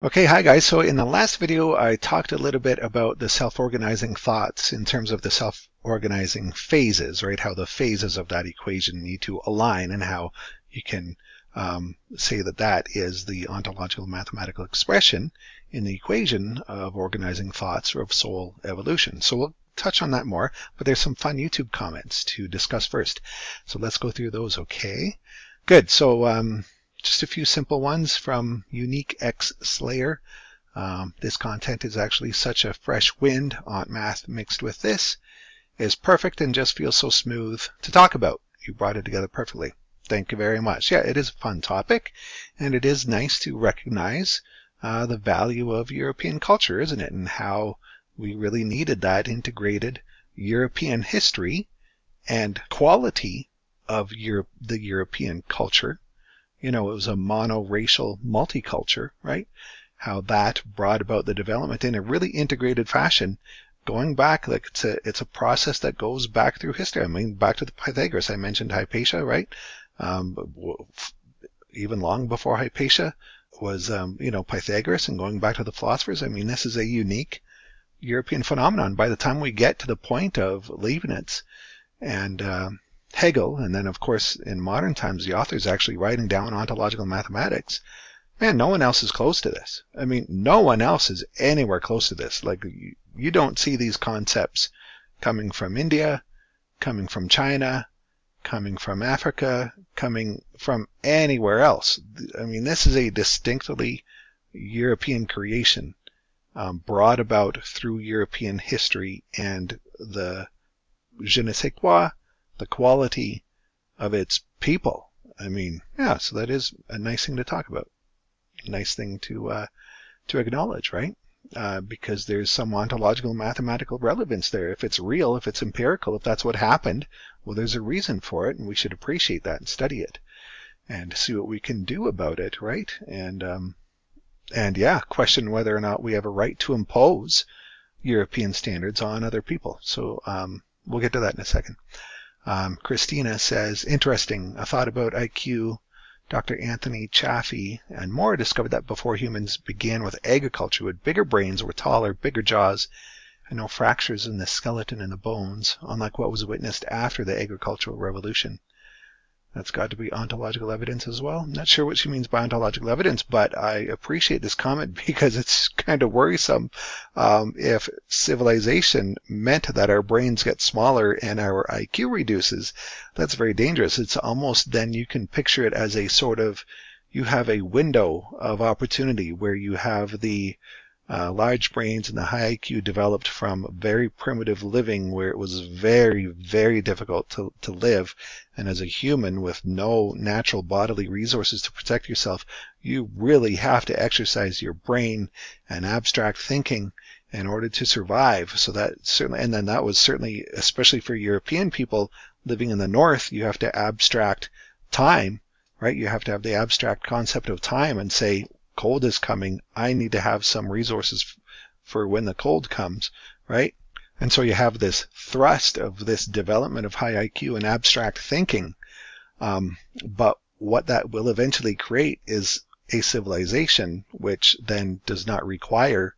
Okay, hi guys. So in the last video, I talked a little bit about the self-organizing thoughts in terms of the self-organizing phases, right? How the phases of that equation need to align and how you can say that that is the ontological mathematical expression in the equation of organizing thoughts or of soul evolution. So we'll touch on that more, but there's some fun YouTube comments to discuss first. So let's go through those, okay? Good. So just a few simple ones from Unique X Slayer. This content is actually such a fresh wind. Aunt Math mixed with this is perfect and just feels so smooth to talk about. You brought it together perfectly. Thank you very much. Yeah, it is a fun topic, and it is nice to recognize the value of European culture, isn't it? And how we really needed that integrated European history and quality of the European culture. You know, it was a monoracial multiculture, right? How that brought about the development in a really integrated fashion, going back, like it's a process that goes back through history. I mean, back to the Pythagoras. I mentioned Hypatia, right? Even long before Hypatia was, Pythagoras, and going back to the philosophers. I mean, this is a unique European phenomenon. By the time we get to the point of Leibniz and Hegel, and then of course in modern times the author's actually writing down ontological mathematics, man, no one else is close to this. I mean, no one else is anywhere close to this. Like, you don't see these concepts coming from India, coming from China, coming from Africa, coming from anywhere else. I mean, this is a distinctly European creation, brought about through European history and the je ne sais quoi, the quality of its people. I mean, yeah, so that is a nice thing to talk about. A nice thing to acknowledge, right? Because there's some ontological mathematical relevance there. If it's real, if it's empirical, if that's what happened, well, there's a reason for it, and we should appreciate that and study it and see what we can do about it, right? And yeah, question whether or not we have a right to impose European standards on other people. So we'll get to that in a second. Christina says, interesting. A thought about IQ. Dr. Anthony Chaffee and more discovered that before humans began with agriculture, with bigger brains, were taller, bigger jaws, and no fractures in the skeleton and the bones, unlike what was witnessed after the agricultural revolution. That's got to be ontological evidence as well. I'm not sure what she means by ontological evidence, but I appreciate this comment because it's kind of worrisome. If civilization meant that our brains get smaller and our IQ reduces, that's very dangerous. It's almost, then you can picture it as a sort of, you have a window of opportunity where you have the large brains and the high IQ developed from very primitive living where it was very, very difficult to live. And as a human with no natural bodily resources to protect yourself, you really have to exercise your brain and abstract thinking in order to survive. So that certainly, and then that was certainly, especially for European people living in the north, you have to abstract time, right? You have to have the abstract concept of time and say, cold is coming, I need to have some resources for when the cold comes, right? And so you have this thrust of this development of high IQ and abstract thinking. But what that will eventually create is a civilization which then does not require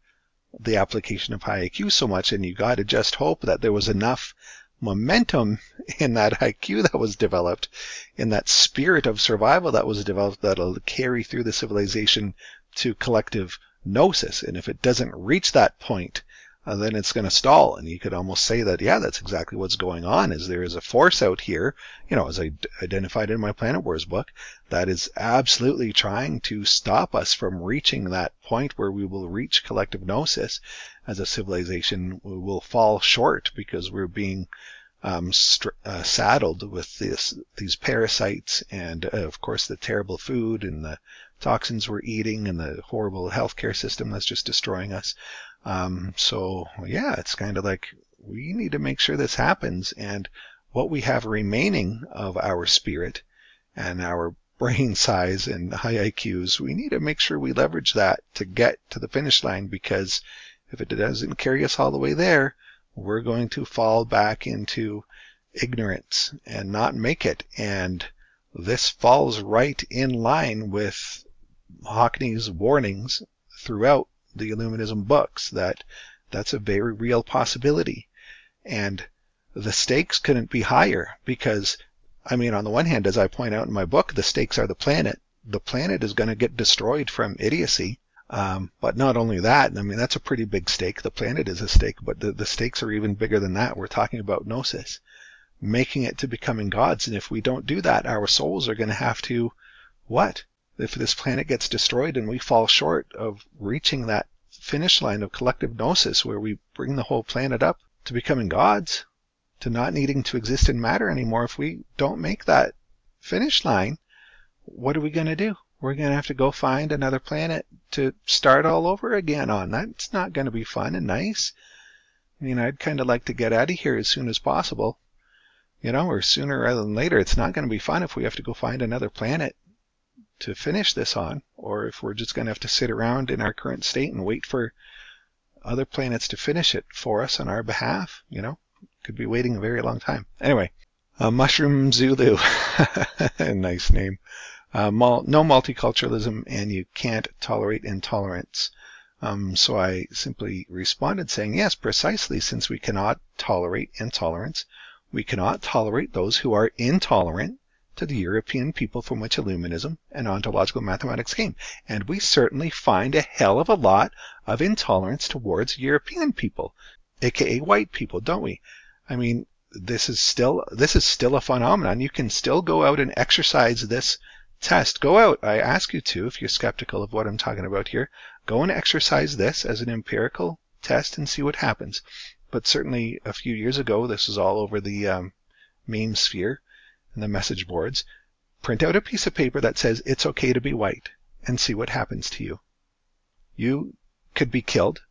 the application of high IQ so much, and you got to just hope that there was enough momentum in that IQ that was developed, in that spirit of survival that was developed, that'll carry through the civilization to collective gnosis. And if it doesn't reach that point, then it's going to stall. And you could almost say that, yeah, that's exactly what's going on, is there is a force out here, as I identified in my Planet Wars book, that is absolutely trying to stop us from reaching that point where we will reach collective gnosis as a civilization. We will fall short because we're being saddled with these parasites and, of course, the terrible food and the toxins we're eating and the horrible healthcare system that's just destroying us. So, yeah, it's kind of like we need to make sure this happens, and what we have remaining of our spirit and our brain size and high IQs, we need to make sure we leverage that to get to the finish line, because if it doesn't carry us all the way there, we're going to fall back into ignorance and not make it. And this falls right in line with Hockney's warnings throughout the Illuminism books that that's a very real possibility. And the stakes couldn't be higher because, I mean, on the one hand, as I point out in my book, the stakes are the planet. The planet is going to get destroyed from idiocy. But not only that, I mean, that's a pretty big stake. The planet is a stake, but the stakes are even bigger than that. We're talking about gnosis, making it to becoming gods. And if we don't do that, our souls are going to have to, what? If this planet gets destroyed and we fall short of reaching that finish line of collective gnosis where we bring the whole planet up to becoming gods, to not needing to exist in matter anymore, if we don't make that finish line, what are we going to do? We're going to have to go find another planet to start all over again on. That's not going to be fun and nice. I mean, I'd kind of like to get out of here as soon as possible, you know, or sooner rather than later. It's not going to be fun if we have to go find another planet to finish this on, or if we're just going to have to sit around in our current state and wait for other planets to finish it for us on our behalf, you know. Could be waiting a very long time. Anyway, Mushroom Zulu. Nice name. No multiculturalism, and you can't tolerate intolerance. So I simply responded saying, yes, precisely, since we cannot tolerate intolerance, we cannot tolerate those who are intolerant to the European people from which Illuminism and ontological mathematics came. And we certainly find a hell of a lot of intolerance towards European people, aka white people, don't we? I mean, this is still a phenomenon. You can still go out and exercise this test. Go out. I ask you to, if you're skeptical of what I'm talking about here, go and exercise this as an empirical test and see what happens. But certainly a few years ago, this was all over the meme sphere and the message boards. Print out a piece of paper that says it's okay to be white and see what happens to you. You could be killed.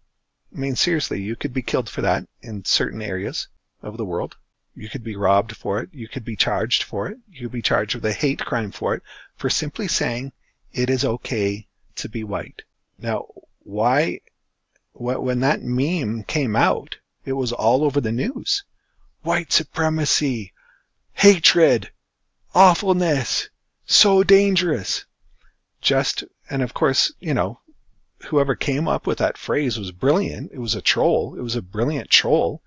I mean, seriously, you could be killed for that in certain areas of the world. You could be robbed for it. You could be charged for it. You could be charged with a hate crime for it, for simply saying it is okay to be white. Now, when that meme came out, it was all over the news. White supremacy, hatred, awfulness, so dangerous. And of course, you know, whoever came up with that phrase was brilliant. It was a troll. It was a brilliant troll,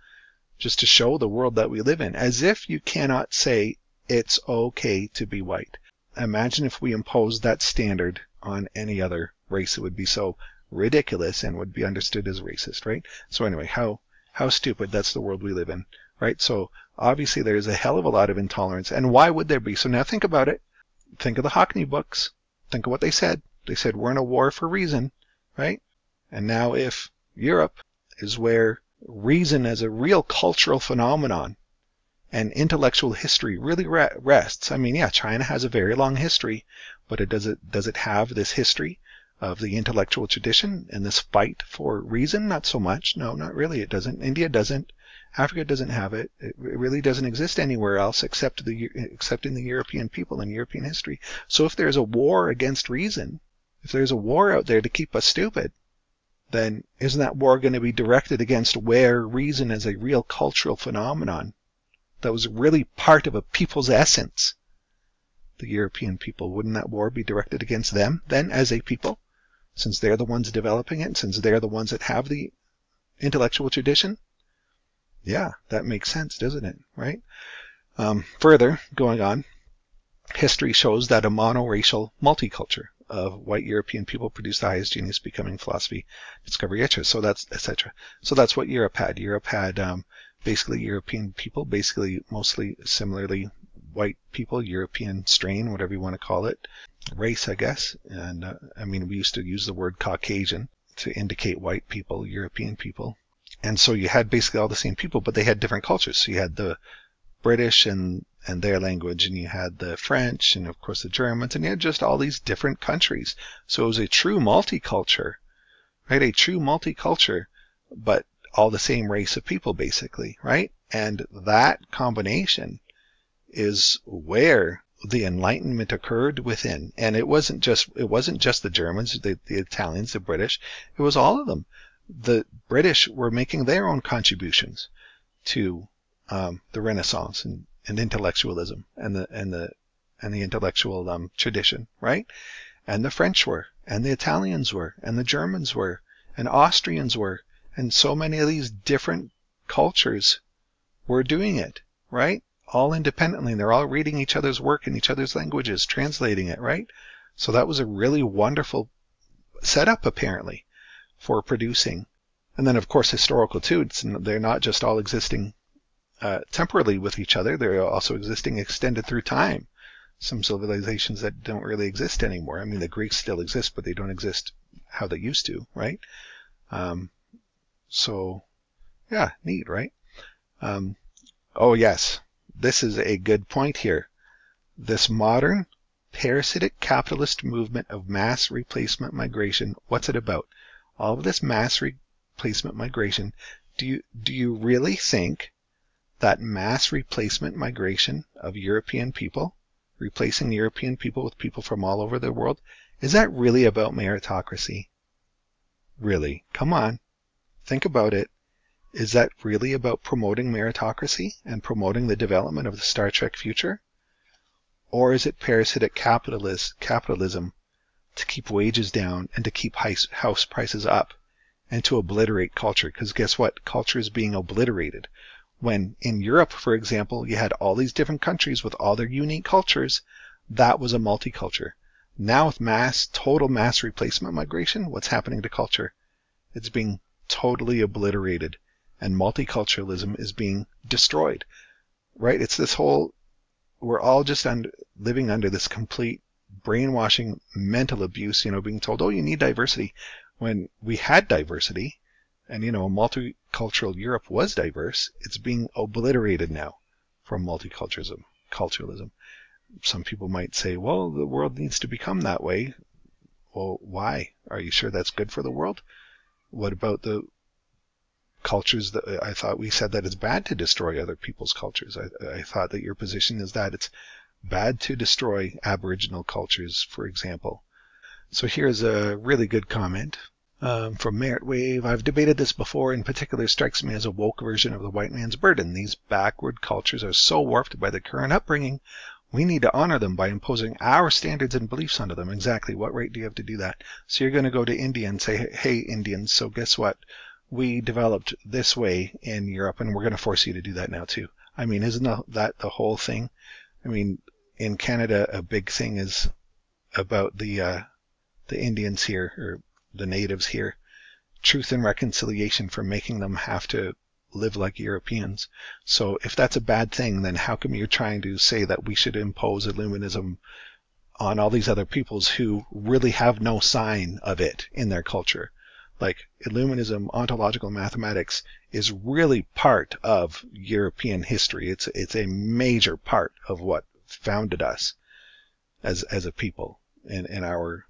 just to show the world that we live in, as if you cannot say it's okay to be white. Imagine if we imposed that standard on any other race. It would be so ridiculous and would be understood as racist, right? So anyway, how stupid. That's the world we live in, right? So obviously there's a hell of a lot of intolerance. And why would there be? So now think about it. Think of the Hockney books. Think of what they said. They said we're in a war for reason, right? And now if Europe is where reason as a real cultural phenomenon and intellectual history really rests. I mean, yeah, China has a very long history, but does it have this history of the intellectual tradition and this fight for reason? Not so much. No, not really. It doesn't. India doesn't. Africa doesn't have it. It really doesn't exist anywhere else except in the European people and European history. So if there's a war against reason, if there's a war out there to keep us stupid, then isn't that war going to be directed against where reason is a real cultural phenomenon that was really part of a people's essence? The European people, wouldn't that war be directed against them then as a people, since they're the ones developing it, since they're the ones that have the intellectual tradition? Yeah, that makes sense, doesn't it? Right? Further, going on, history shows that a monoracial multiculture of white European people produced the highest genius, becoming philosophy, discovery, etc. So that's etc. So that's what Europe had. Europe had basically European people, basically mostly similarly white people, European strain, whatever you want to call it, race, I guess. And I mean, we used to use the word Caucasian to indicate white people, European people. And so you had basically all the same people, but they had different cultures. So you had the British and their language, and you had the French, and of course the Germans, and you had just all these different countries. So it was a true multiculture, right? A true multiculture, but all the same race of people, basically, right? And that combination is where the Enlightenment occurred within. And it wasn't just the Germans, the Italians, the British. It was all of them. The British were making their own contributions to the Renaissance and intellectualism and the intellectual tradition, right? And the French were, and the Italians were, and the Germans were, and Austrians were, and so many of these different cultures were doing it, right? All independently. They're all reading each other's work in each other's languages, translating it, right? So that was a really wonderful setup, apparently, for producing. And then, of course, historical too. They're not just all existing temporally with each other. They're also existing extended through time. Some civilizations that don't really exist anymore. I mean, the Greeks still exist, but they don't exist how they used to, right? So, yeah, neat, right? Oh, yes, this is a good point here. This modern parasitic capitalist movement of mass replacement migration, what's it about? All of this mass replacement migration, do you really think that mass replacement migration of European people, replacing European people with people from all over the world, is that really about meritocracy? Really? Come on. Think about it. Is that really about promoting meritocracy and promoting the development of the Star Trek future? Or is it parasitic capitalism to keep wages down and to keep house prices up and to obliterate culture? Because guess what? Culture is being obliterated. When in Europe, for example, you had all these different countries with all their unique cultures, that was a multiculture. Now with total mass replacement migration, what's happening to culture? It's being totally obliterated, and multiculturalism is being destroyed, right? It's this whole, we're all just living under this complete brainwashing mental abuse, being told, oh, you need diversity, when we had diversity, and, multicultural Europe was diverse. It's being obliterated now from multiculturalism. Some people might say, well, the world needs to become that way. Well, why? Are you sure that's good for the world? What about the cultures that I thought we said that it's bad to destroy other people's cultures? I thought that your position is that it's bad to destroy Aboriginal cultures, for example. So here's a really good comment from Merit Wave. I've debated this before. In particular, strikes me as a woke version of the white man's burden. These backward cultures are so warped by the current upbringing. We need to honor them by imposing our standards and beliefs onto them. Exactly. What right do you have to do that? So you're going to go to India and say, hey, Indians, so guess what? We developed this way in Europe, and we're going to force you to do that now too. I mean, isn't that the whole thing? I mean, in Canada, a big thing is about the Indians here, or the natives here, truth and reconciliation, for making them have to live like Europeans. So if that's a bad thing, then how come you're trying to say that we should impose Illuminism on all these other peoples who really have no sign of it in their culture? Like, Illuminism, ontological mathematics, is really part of European history. It's a major part of what founded us as a people and our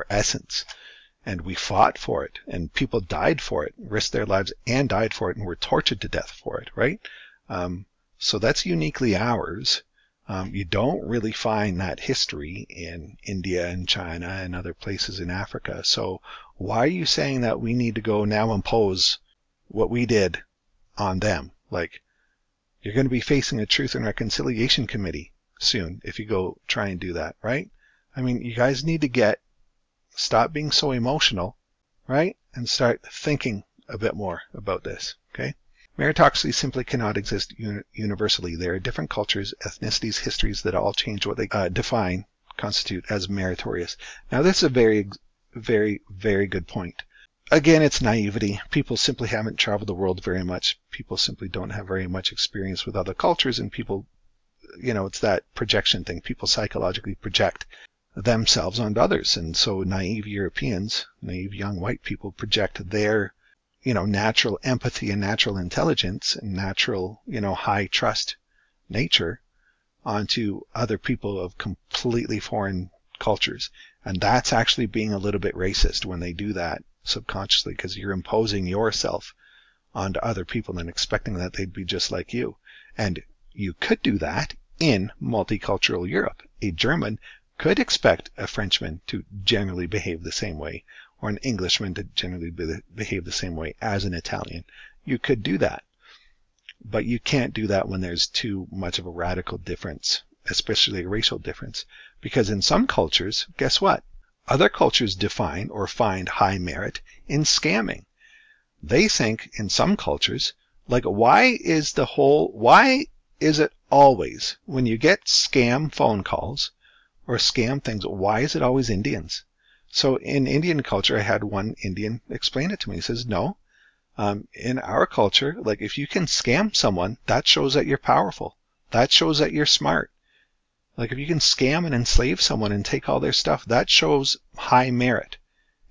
essence. And we fought for it, and people died for it, risked their lives and died for it, and were tortured to death for it, right? So that's uniquely ours. You don't really find that history in India and China and other places in Africa. So why are you saying that we need to go now impose what we did on them? Like, you're going to be facing a Truth and Reconciliation Committee soon if you go try and do that, right? I mean, you guys need to stop being so emotional, right? And start thinking a bit more about this, okay? Meritocracy simply cannot exist universally. There are different cultures, ethnicities, histories that all change what they constitute as meritorious. Now, this is a very, very, very good point. Again, it's naivety. People simply haven't traveled the world very much. People simply don't have very much experience with other cultures, and people, it's that projection thing. People psychologically project themselves onto others, and so naive Europeans, naive young white people, project their natural empathy and natural intelligence and natural, high trust nature onto other people of completely foreign cultures. And that's actually being a little bit racist when they do that subconsciously, because you're imposing yourself onto other people and expecting that they'd be just like you. And you could do that in multicultural Europe. A German could expect a Frenchman to generally behave the same way, or an Englishman to generally behave the same way as an Italian. You could do that. But you can't do that when there's too much of a radical difference, especially a racial difference. Because in some cultures, guess what? Other cultures define or find high merit in scamming. They think in some cultures, like why is it always when you get scam phone calls or scam things, why is it always Indians? So in Indian culture, I had one Indian explain it to me. He says, no, in our culture, like if you can scam someone, that shows that you're powerful. That shows that you're smart. Like if you can scam and enslave someone and take all their stuff, that shows high merit.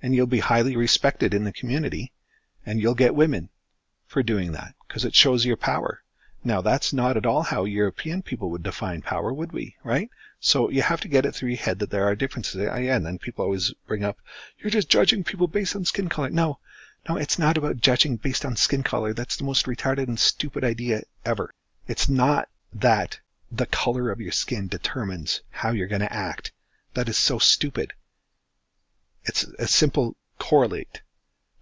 And you'll be highly respected in the community. And you'll get women for doing that because it shows your power. Now, that's not at all how European people would define power, would we? Right? So you have to get it through your head that there are differences. Yeah, and then people always bring up, you're just judging people based on skin color. No, it's not about judging based on skin color. That's the most retarded and stupid idea ever. It's not that the color of your skin determines how you're going to act. That is so stupid. It's a simple correlate.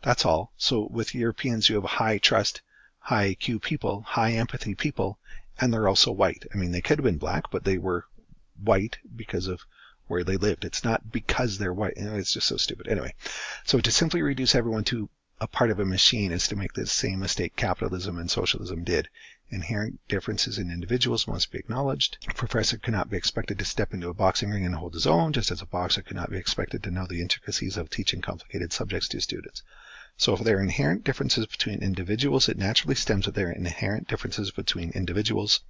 That's all. So with Europeans, you have high trust, high IQ people, high empathy people, and they're also white. I mean, they could have been black, but they were white because of where they lived. It's not because they're white. It's just so stupid. Anyway, so to simply reduce everyone to a part of a machine is to make the same mistake capitalism and socialism did. Inherent differences in individuals must be acknowledged. A professor cannot be expected to step into a boxing ring and hold his own, just as a boxer cannot be expected to know the intricacies of teaching complicated subjects to students. So if there are inherent differences between individuals, it naturally stems that there are inherent differences between individuals,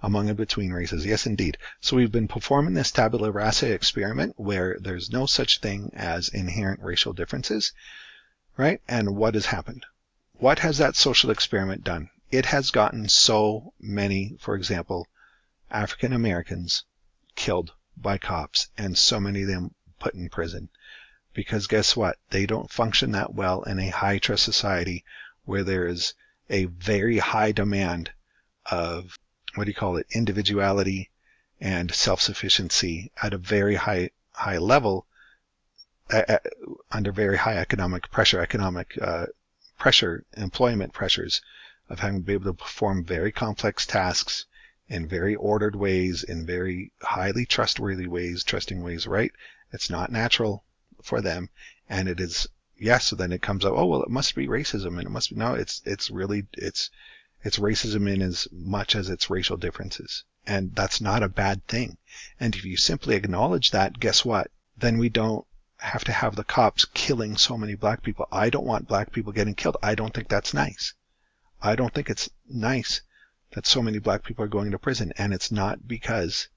among and between races. Yes, indeed. So we've been performing this tabula rasa experiment where there's no such thing as inherent racial differences, right? And what has happened? What has that social experiment done? It has gotten so many, for example, African Americans killed by cops and so many of them put in prison. Because guess what? They don't function that well in a high trust society where there is a very high demand of, individuality and self-sufficiency at a very high level, under very high economic pressure, employment pressures of having to be able to perform very complex tasks in very ordered ways, in very highly trusting ways, right? It's not natural for them, and it is, yes, so then it comes up, oh, well, it must be racism, and it must be, no, it's racism in as much as it's racial differences, and that's not a bad thing. And if you simply acknowledge that, guess what? Then we don't have to have the cops killing so many black people. I don't want black people getting killed. I don't think that's nice. I don't think it's nice that so many black people are going to prison, and it's not because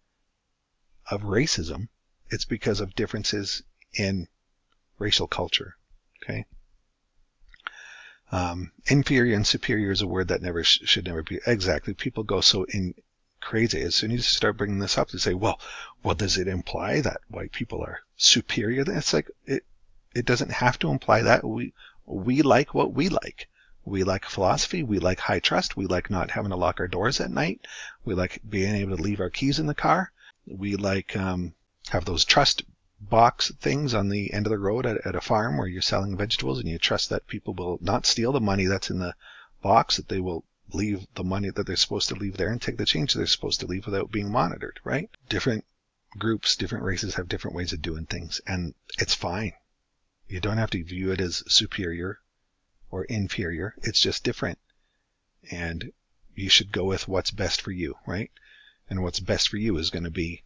of racism. It's because of differences in racial culture. Okay. Inferior and superior is a word that should never be. Exactly. People go so crazy. As soon as you start bringing this up, they say, well, does it imply that white people are superior? It's like, it doesn't have to imply that. We like what we like. We like philosophy. We like high trust. We like not having to lock our doors at night. We like being able to leave our keys in the car. We like, have those trust box things on the end of the road at a farm where you're selling vegetables, and you trust that people will not steal the money that's in the box, that they will leave the money that they're supposed to leave there and take the change they're supposed to leave without being monitored, right? Different groups, different races have different ways of doing things, and it's fine. You don't have to view it as superior or inferior. It's just different. And you should go with what's best for you, right? And what's best for you is going to be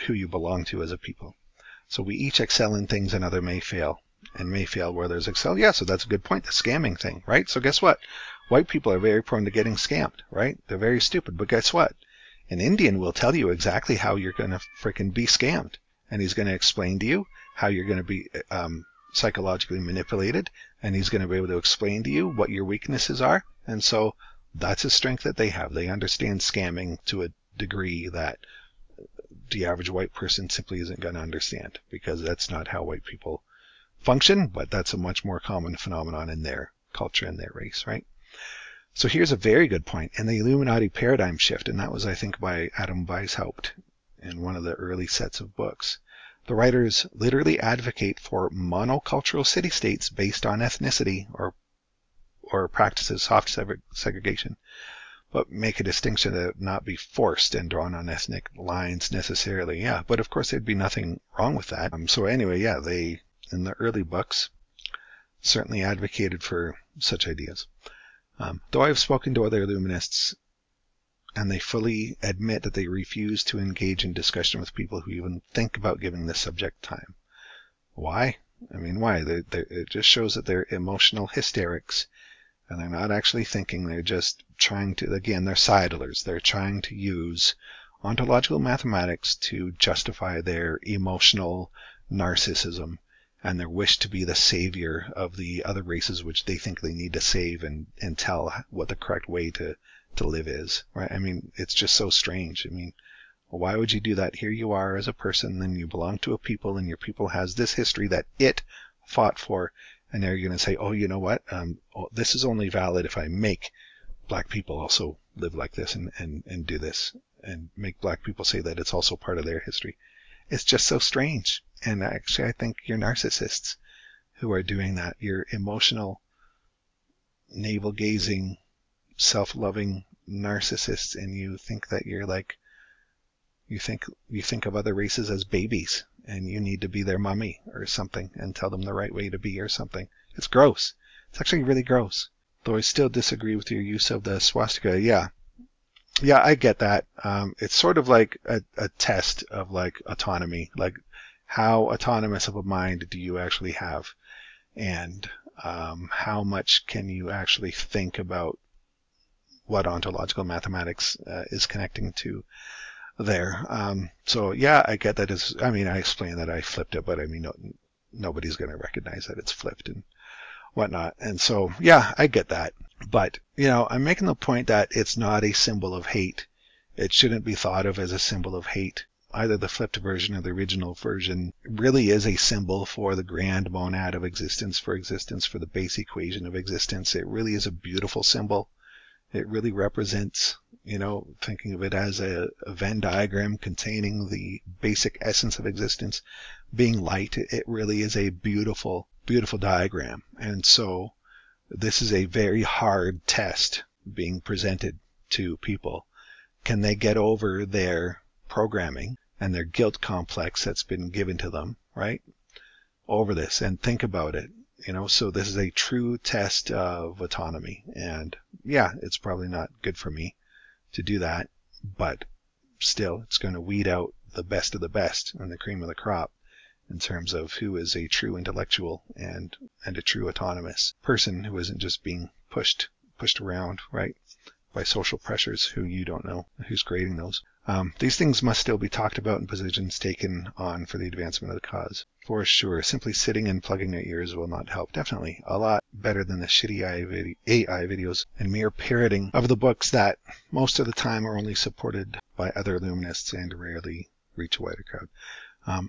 who you belong to as a people. So we each excel in things another may fail, and may fail where there's excel. Yeah, so that's a good point, the scamming thing, right? So guess what? White people are very prone to getting scammed, right? They're very stupid, but guess what? An Indian will tell you exactly how you're going to freaking be scammed, and he's going to explain to you how you're going to be psychologically manipulated, and he's going to be able to explain to you what your weaknesses are. And so that's a strength that they have. They understand scamming to a degree that the average white person simply isn't going to understand, because that's not how white people function, but that's a much more common phenomenon in their culture and their race, right? So here's a very good point, and the Illuminati paradigm shift, and that was, I think, by Adam Weishaupt in one of the early sets of books. The writers literally advocate for monocultural city-states based on ethnicity or practices soft segregation. but make a distinction that it not be forced and drawn on ethnic lines necessarily. Yeah, but of course there'd be nothing wrong with that. So anyway, yeah, they, in the early books, certainly advocated for such ideas. Though I've spoken to other Illuminists, and they fully admit that they refuse to engage in discussion with people who even think about giving this subject time. Why? I mean, why? It just shows that they're emotional hysterics, and they're not actually thinking. They're just trying to, again, they're sidlers. They're trying to use ontological mathematics to justify their emotional narcissism and their wish to be the savior of the other races which they think they need to save and tell what the correct way to live is, right? I mean, it's just so strange. I mean, why would you do that? Here you are as a person, and you belong to a people, and your people has this history that it fought for, and they're going to say, oh, you know what? This is only valid if I make black people also live like this and do this, and make black people say that it's also part of their history. It's just so strange. And actually, I think you're narcissists who are doing that. You're emotional, navel-gazing, self-loving narcissists, and you think that you're like, you think of other races as babies, and you need to be their mommy or something and tell them the right way to be or something. It's gross. It's actually really gross. Though I still disagree with your use of the swastika. Yeah, I get that. It's sort of like a test of like autonomy, like how autonomous of a mind do you actually have, and how much can you actually think about what ontological mathematics is connecting to there. So yeah, I get that. I explained that I flipped it, but I mean, nobody's going to recognize that it's flipped and whatnot. And so, yeah, I get that. But, I'm making the point that it's not a symbol of hate. It shouldn't be thought of as a symbol of hate. Either the flipped version or the original version really is a symbol for the grand monad of existence, for the base equation of existence. It really is a beautiful symbol. It really represents, thinking of it as a Venn diagram containing the basic essence of existence being light. It really is a beautiful, beautiful diagram. And so this is a very hard test being presented to people. Can they get over their programming and their guilt complex that's been given to them, right? Over this and think about it. So this is a true test of autonomy. And yeah, it's probably not good for me to do that, but still it's going to weed out the best of the best and the cream of the crop in terms of who is a true intellectual and a true autonomous person who isn't just being pushed around, right, by social pressures who you don't know who's creating those. These things must still be talked about and positions taken on for the advancement of the cause. For sure, simply sitting and plugging your ears will not help. Definitely. A lot better than the shitty AI videos and mere parroting of the books that most of the time are only supported by other Illuminists and rarely reach a wider crowd.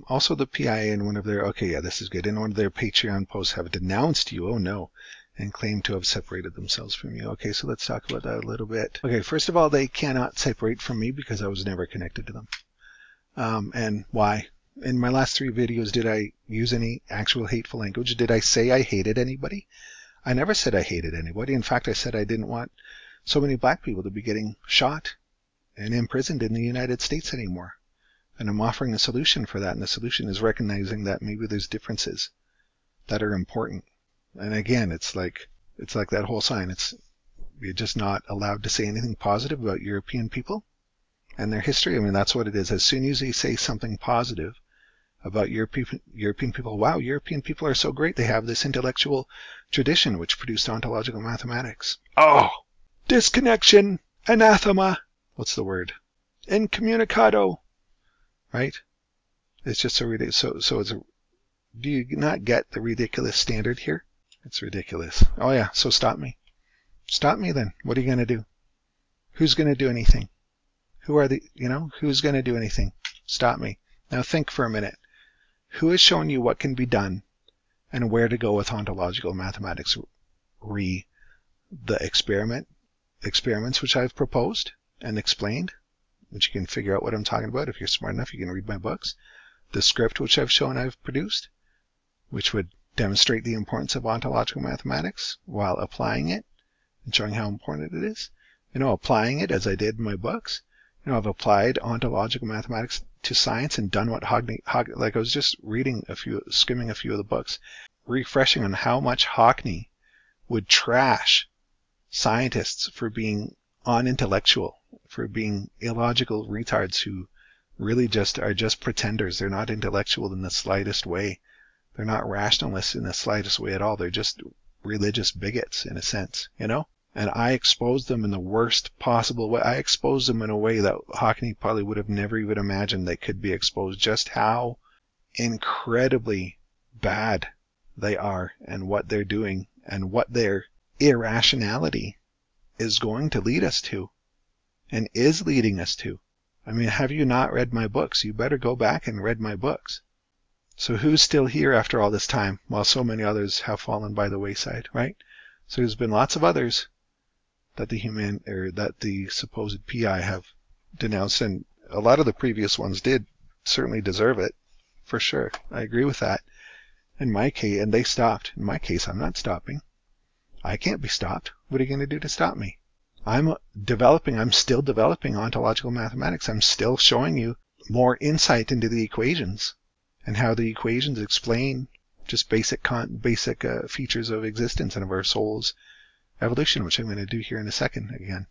Also, the PIA in one of their, this is good, in one of their Patreon posts have denounced you, oh no, and claim to have separated themselves from you. Okay, so let's talk about that a little bit. Okay, first of all, they cannot separate from me because I was never connected to them. And why? In my last 3 videos, did I use any actual hateful language? Did I say I hated anybody? I never said I hated anybody. In fact, I said I didn't want so many black people to be getting shot and imprisoned in the United States anymore. And I'm offering a solution for that, and the solution is recognizing that maybe there's differences that are important. And again, it's like that whole sign. You're just not allowed to say anything positive about European people and their history. I mean, that's what it is. As soon as you say something positive about European people, wow, European people are so great. They have this intellectual tradition which produced ontological mathematics. Oh, disconnection, anathema. What's the word? Incommunicado. Right? It's just so ridiculous. So do you not get the ridiculous standard here? It's ridiculous. Oh yeah, so stop me. Stop me then. What are you going to do? Who's going to do anything? Who's going to do anything? Stop me. Now think for a minute. Who has shown you what can be done and where to go with ontological mathematics? The experiments which I've proposed and explained, which you can figure out what I'm talking about. If you're smart enough, you can read my books. The script which I've shown I've produced, which would demonstrate the importance of ontological mathematics while applying it and showing how important it is. applying it as I did in my books. I've applied ontological mathematics to science and done what like I was just skimming a few of the books, refreshing on how much Hockney would trash scientists for being unintellectual, for being illogical retards who really are just pretenders. They're not intellectual in the slightest way. They're not rationalists in the slightest way at all. They're just religious bigots in a sense, And I exposed them in the worst possible way. I exposed them in a way that Hockney probably would have never even imagined they could be exposed. Just how incredibly bad they are and what they're doing and what their irrationality is going to lead us to and is leading us to. I mean, have you not read my books? You better go back and read my books. So who's still here after all this time while so many others have fallen by the wayside, right? So there's been lots of others that the supposed PI have denounced, and a lot of the previous ones did certainly deserve it, for sure. I agree with that. In my case, and they stopped. In my case, I'm not stopping. I can't be stopped. What are you going to do to stop me? I'm still developing ontological mathematics. I'm still showing you more insight into the equations and how the equations explain just basic features of existence and of our soul's evolution, which I'm going to do here in a second again.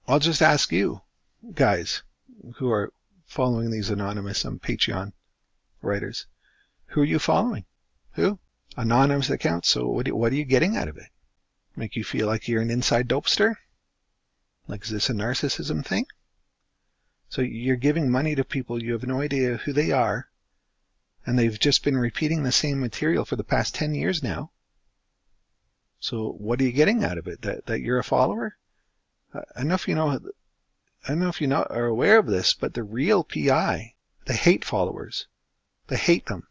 I'll just ask you guys who are following these anonymous Patreon writers, who are you following? Who? Anonymous accounts. So what are you getting out of it? Make you feel like you're an inside dopester? Like, is this a narcissism thing? So you're giving money to people, you have no idea who they are, and they've just been repeating the same material for the past 10 years now. So what are you getting out of it? That you're a follower? I don't know if you are aware of this, but the real PI, they hate followers. They hate them,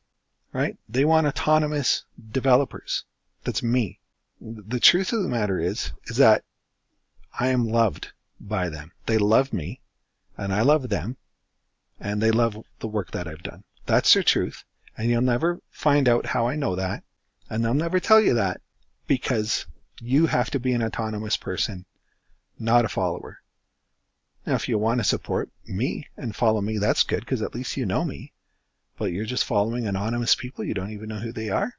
right? They want autonomous developers. That's me. The truth of the matter is that I am loved by them. They love me, and I love them, and they love the work that I've done. That's the truth, and you'll never find out how I know that, and they'll never tell you that, because you have to be an autonomous person, not a follower. Now, if you want to support me and follow me, that's good, because at least you know me. But you're just following anonymous people. You don't even know who they are.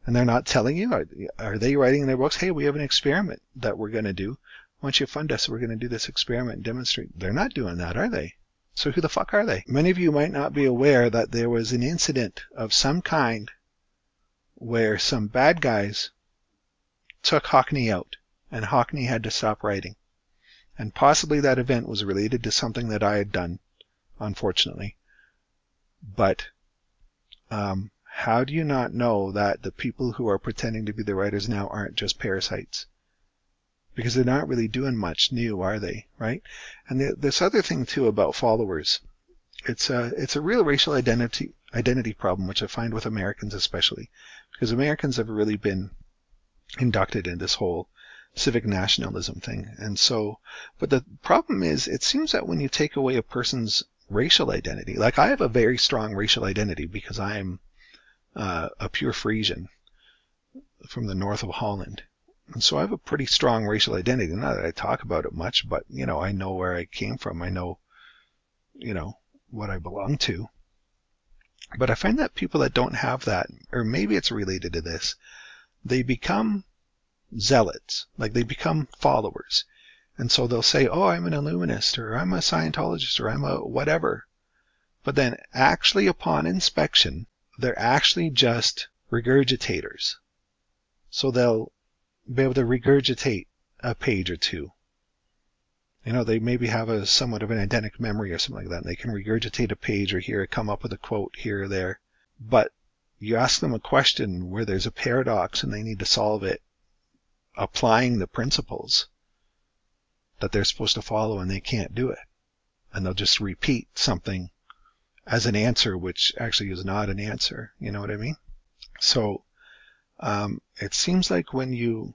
And they're not telling you. Are they writing in their books, hey, we have an experiment that we're going to do. Once you fund us, we're going to do this experiment and demonstrate. They're not doing that, are they? So who the fuck are they? Many of you might not be aware that there was an incident of some kind where some bad guys took Hockney out, and Hockney had to stop writing. And possibly that event was related to something that I had done, unfortunately. But how do you not know that the people who are pretending to be the writers now aren't just parasites? Because they're not really doing much new, are they? Right? And this other thing too about followers, it's a real racial identity problem, which I find with Americans especially, because Americans have really been inducted in this whole civic nationalism thing. And so, but the problem is, it seems that when you take away a person's racial identity, like I have a very strong racial identity because I am a pure Frisian from the north of Holland. And so I have a pretty strong racial identity. Not that I talk about it much, but, I know where I came from. I know, what I belong to. But I find that people that don't have that, or maybe it's related to this, they become zealots, like they become followers. And so they'll say, oh, I'm an Illuminist, or I'm a Scientologist, or I'm a whatever. But then actually upon inspection, they're actually just regurgitators. So they'll be able to regurgitate a page or two. They maybe have a somewhat of an eidetic memory or something like that, and they can regurgitate a page or come up with a quote here or there. But you ask them a question where there's a paradox and they need to solve it, applying the principles that they're supposed to follow, and they can't do it. And they'll just repeat something as an answer, which actually is not an answer. You know what I mean? So it seems like when you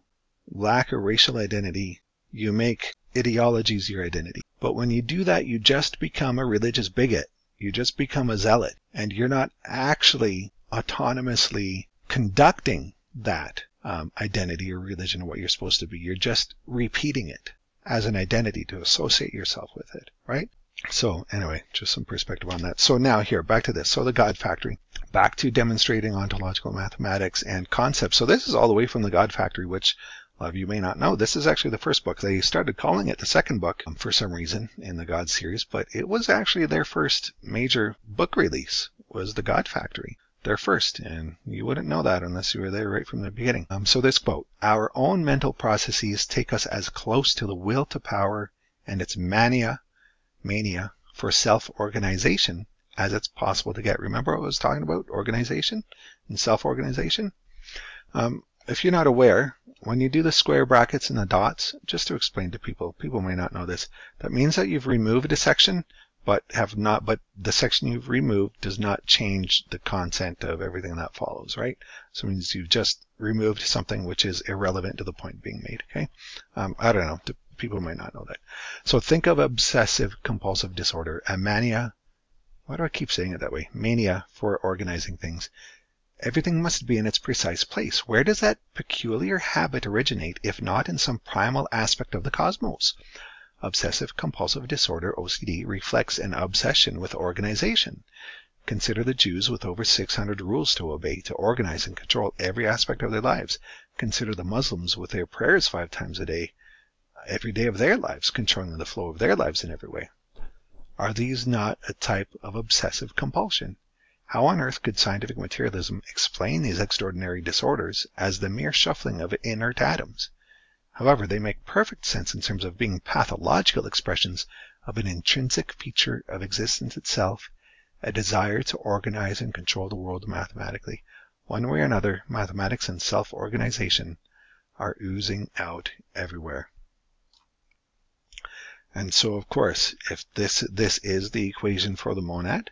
lack a racial identity, you make ideologies your identity. But when you do that, you just become a religious bigot. You just become a zealot. And you're not actually autonomously conducting that identity or religion or what you're supposed to be. You're just repeating it as an identity to associate yourself with it, right? So anyway, just some perspective on that. So now here, back to this. So the God Factory, back to demonstrating ontological mathematics and concepts. So this is all the way from the God Factory, which a lot of you may not know. This is actually the first book. They started calling it the second book for some reason in the God series, but it was actually their first major book release, was the God Factory. Their first, and you wouldn't know that unless you were there right from the beginning. So this quote, "Our own mental processes take us as close to the will to power and its mania for self-organization as it's possible to get." Remember what I was talking about? Organization and self-organization? If you're not aware, when you do the square brackets and the dots, just to explain to people may not know this, that means that you've removed a section, but the section you've removed does not change the content of everything that follows, right? So it means you've just removed something which is irrelevant to the point being made, okay? I don't know. People might not know that. So think of obsessive compulsive disorder, a mania. Why do I keep saying it that way? Mania for organizing things. Everything must be in its precise place. Where does that peculiar habit originate, if not in some primal aspect of the cosmos? Obsessive compulsive disorder, OCD, reflects an obsession with organization. Consider the Jews with over 600 rules to obey, to organize and control every aspect of their lives. Consider the Muslims with their prayers 5 times a day, every day of their lives, controlling the flow of their lives in every way. Are these not a type of obsessive compulsion? How on earth could scientific materialism explain these extraordinary disorders as the mere shuffling of inert atoms? However, they make perfect sense in terms of being pathological expressions of an intrinsic feature of existence itself, a desire to organize and control the world mathematically. One way or another, mathematics and self-organization are oozing out everywhere. And so, of course, if this is the equation for the monad,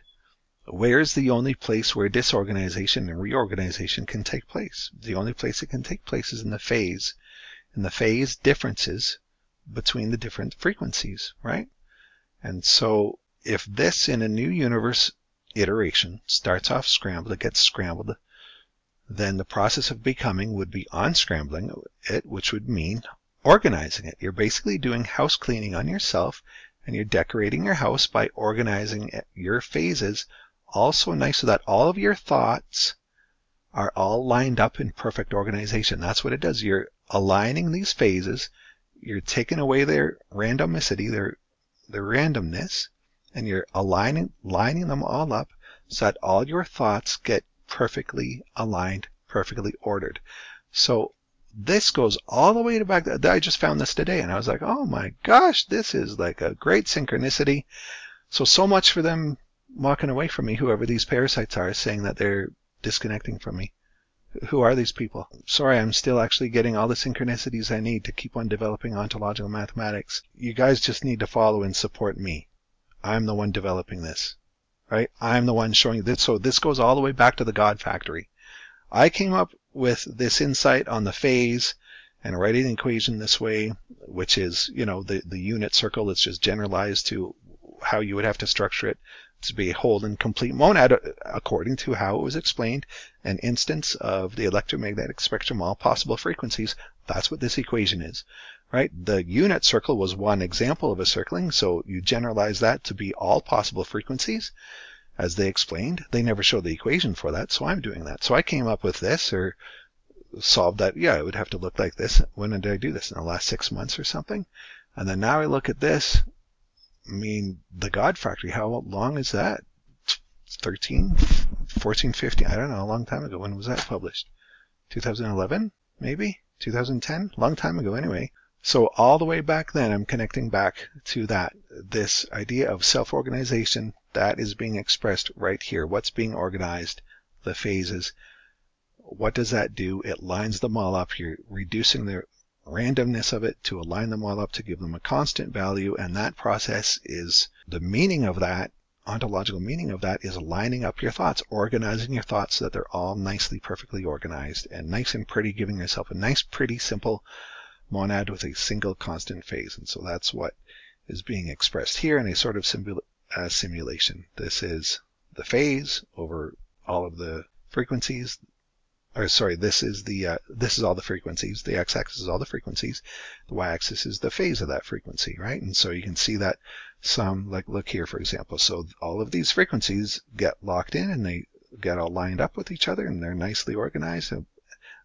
where's the only place where disorganization and reorganization can take place? The only place it can take place is in the phase differences between the different frequencies, right? And so if this in a new universe iteration starts off scrambled, it gets scrambled, then the process of becoming would be unscrambling it, which would mean organizing it. You're basically doing house cleaning on yourself, and you're decorating your house by organizing your phases all so nice so that all of your thoughts are all lined up in perfect organization. That's what it does. You're aligning these phases, you're taking away their randomicity, their randomness, and you're lining them all up so that all your thoughts get perfectly aligned, perfectly ordered. So this goes all the way to back. I just found this today, and I was like, oh my gosh, this is like a great synchronicity. So much for them walking away from me, whoever these parasites are, saying that they're disconnecting from me. Who are these people? Sorry, I'm still actually getting all the synchronicities I need to keep on developing ontological mathematics. You guys just need to follow and support me. I'm the one developing this, right? I'm the one showing this. So this goes all the way back to the God Factory. I came up with this insight on the phase and writing the equation this way, which is, the unit circle. It's just generalized to how you would have to structure it to be a whole and complete monad according to how it was explained, an instance of the electromagnetic spectrum, all possible frequencies. That's what this equation is, right? The unit circle was one example of a circling, so you generalize that to be all possible frequencies, as they explained. They never showed the equation for that, so I'm doing that. So I came up with this, or solved that. Yeah, it would have to look like this. When did I do this? In the last 6 months or something? And then now I look at this. I mean, the God Factory, how long is that? 13, 14, 15, I don't know, a long time ago. When was that published? 2011, maybe? 2010? Long time ago anyway. So all the way back then, I'm connecting back to that. This idea of self-organization, that is being expressed right here. What's being organized? The phases. What does that do? It lines them all up. You're reducing the randomness of it to align them all up to give them a constant value, and that process is the meaning of that, ontological meaning of that is lining up your thoughts, organizing your thoughts so that they're all nicely, perfectly organized and nice and pretty, giving yourself a nice, pretty, simple monad with a single constant phase. And so that's what is being expressed here in a sort of simulation. This is the phase over all of the frequencies, or sorry, this is all the frequencies. The x-axis is all the frequencies. The y-axis is the phase of that frequency, right? And so you can see that some, like look here, for example. So all of these frequencies get locked in and they get all lined up with each other and they're nicely organized. And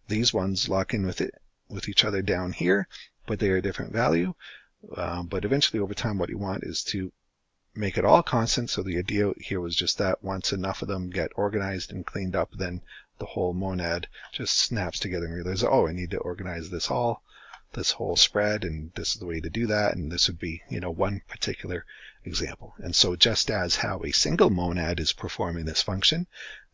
these ones lock in with each other down here, but they are a different value. But eventually over time what you want is to make it all constant. So the idea here was just that once enough of them get organized and cleaned up, then the whole monad just snaps together and realizes, oh, I need to organize this whole spread, and this is the way to do that, and this would be, one particular example. And so just as how a single monad is performing this function,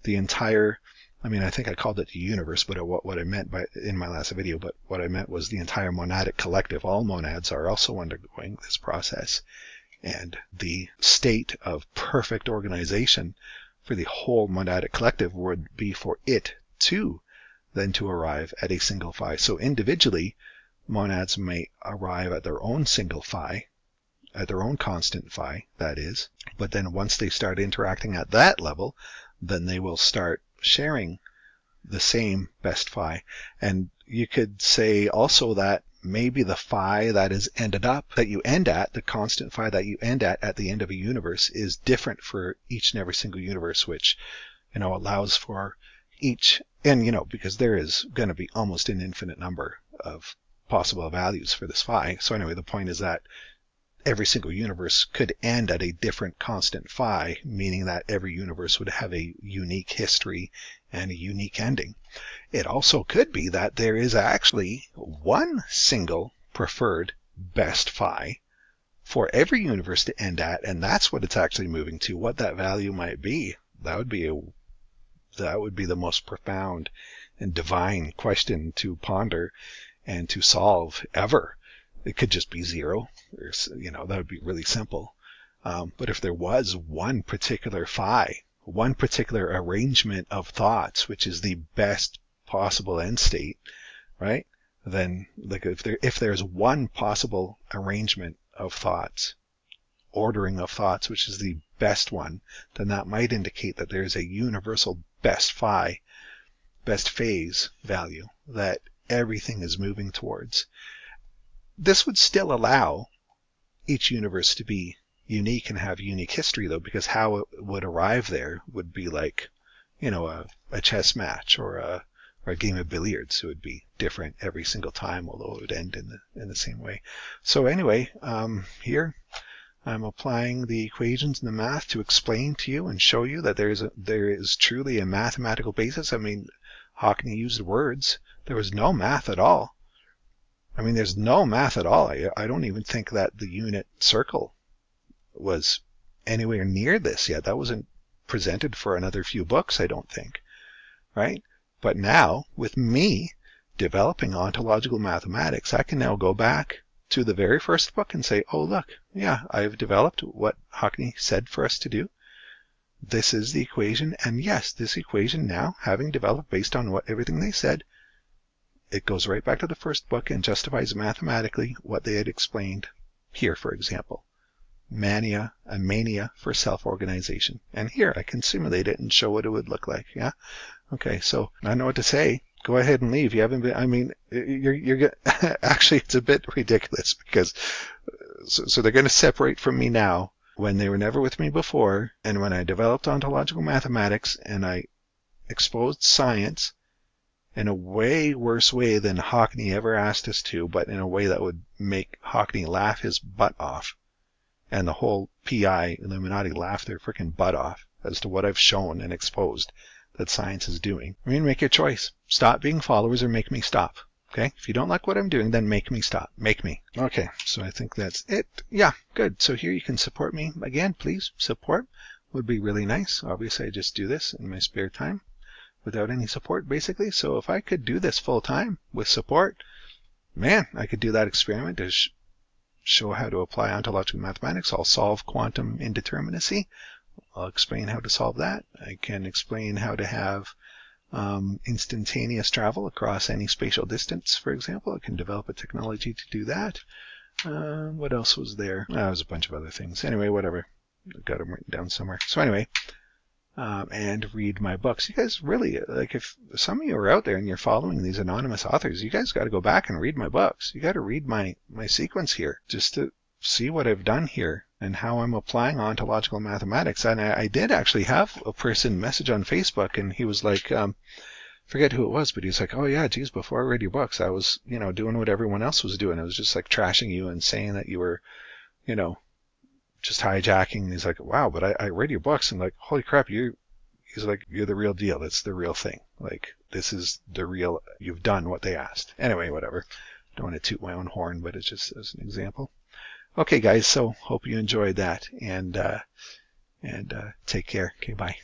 the entire, I think I called it the universe, but what I meant in my last video, but what I meant was the entire monadic collective, all monads are also undergoing this process. And the state of perfect organization for the whole monadic collective would be for it to then to arrive at a single phi. So individually, monads may arrive at their own single phi, at their own constant phi, that is. But then once they start interacting at that level, then they will start sharing the same best phi. And you could say also that maybe the phi that you end at, the constant phi that you end at the end of a universe is different for each and every single universe, which, allows for each, and, because there is going to be almost an infinite number of possible values for this phi. So anyway, the point is that every single universe could end at a different constant phi, meaning that every universe would have a unique history and a unique ending. It also could be that there is actually one single preferred best phi for every universe to end at, and that's what it's actually moving to. What that value might be, that would be the most profound and divine question to ponder and to solve ever. It could just be zero, or, that would be really simple. But if there was one particular phi, one particular arrangement of thoughts, which is the best possible end state, right? Then, like, if there's one possible arrangement of thoughts, ordering of thoughts, which is the best one, then that might indicate that there's a universal best phi, best phase value that everything is moving towards. This would still allow each universe to be unique and have unique history, though, because how it would arrive there would be like, a chess match or a game of billiards. It would be different every single time, although it would end in the same way. So anyway, here I'm applying the equations and the math to explain to you and show you that there is truly a mathematical basis. Hockney used words. There was no math at all. There's no math at all. I don't even think that the unit circle was anywhere near this yet. That wasn't presented for another few books, I don't think. Right? But now, with me developing ontological mathematics, I can now go back to the very first book and say, oh, look, yeah, I've developed what Hockney said for us to do. This is the equation. And yes, this equation now, having developed based on everything they said, it goes right back to the first book and justifies mathematically what they had explained here, for example. A mania for self-organization. And here I can simulate it and show what it would look like. Yeah? Okay, so I know what to say. Go ahead and leave. You haven't been, you're actually, it's a bit ridiculous because, so they're going to separate from me now when they were never with me before, and when I developed ontological mathematics and I exposed science in a way worse way than Hockney ever asked us to, but in a way that would make Hockney laugh his butt off, and the whole PI Illuminati laugh their freaking butt off as to what I've shown and exposed that science is doing. Make your choice. Stop being followers or make me stop. Okay? If you don't like what I'm doing, then make me stop. Make me. Okay, so I think that's it. Yeah, good. So here you can support me. Again, please, support would be really nice. Obviously, I just do this in my spare time without any support, basically. So if I could do this full time with support, man, I could do that experiment to show how to apply ontological mathematics. I'll solve quantum indeterminacy. I'll explain how to solve that. I can explain how to have instantaneous travel across any spatial distance, for example. I can develop a technology to do that. What else was there? There was a bunch of other things. Anyway, whatever. I've got them written down somewhere. So anyway, and read my books. You guys really, like, if some of you are out there and you're following these anonymous authors, you guys got to go back and read my books. You got to read my sequence here just to see what I've done here and how I'm applying ontological mathematics. And I did actually have a person message on Facebook, and he was like, forget who it was, but he's like, oh yeah, geez, before I read your books, I was, doing what everyone else was doing. I was just like trashing you and saying that you were, just hijacking. And he's like, wow, but I read your books and like, holy crap, he's like, you're the real deal. It's the real thing. Like, this is the real, you've done what they asked. Anyway, whatever. Don't want to toot my own horn, but it's just as an example. Okay, guys, so hope you enjoyed that, and take care. Okay, bye.